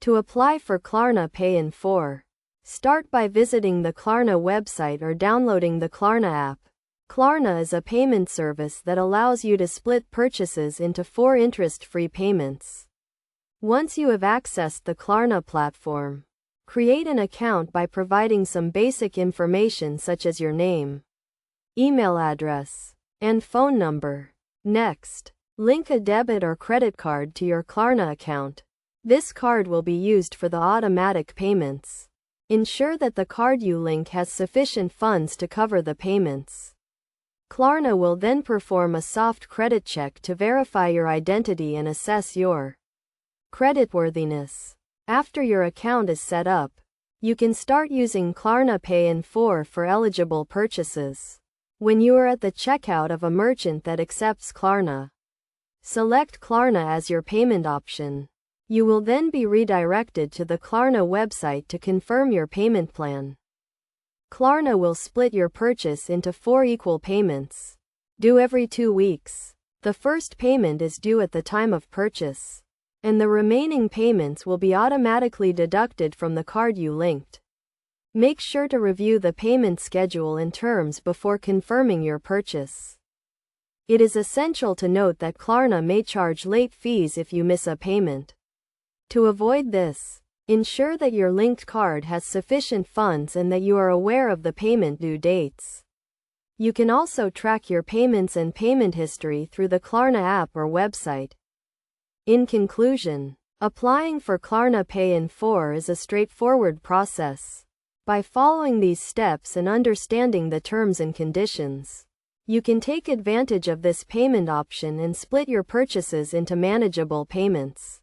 To apply for Klarna Pay in 4, start by visiting the Klarna website or downloading the Klarna app. Klarna is a payment service that allows you to split purchases into 4 interest-free payments. Once you have accessed the Klarna platform, create an account by providing some basic information such as your name, email address, and phone number. Next, link a debit or credit card to your Klarna account. This card will be used for the automatic payments. Ensure that the card you link has sufficient funds to cover the payments. Klarna will then perform a soft credit check to verify your identity and assess your creditworthiness. After your account is set up, you can start using Klarna Pay in 4 for eligible purchases. When you are at the checkout of a merchant that accepts Klarna, select Klarna as your payment option. You will then be redirected to the Klarna website to confirm your payment plan. Klarna will split your purchase into 4 equal payments, due every 2 weeks. The first payment is due at the time of purchase, and the remaining payments will be automatically deducted from the card you linked. Make sure to review the payment schedule and terms before confirming your purchase. It is essential to note that Klarna may charge late fees if you miss a payment. To avoid this, ensure that your linked card has sufficient funds and that you are aware of the payment due dates. You can also track your payments and payment history through the Klarna app or website. In conclusion, applying for Klarna Pay in 4 is a straightforward process. By following these steps and understanding the terms and conditions, you can take advantage of this payment option and split your purchases into manageable payments.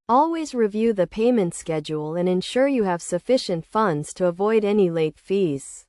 Always review the payment schedule and ensure you have sufficient funds to avoid any late fees.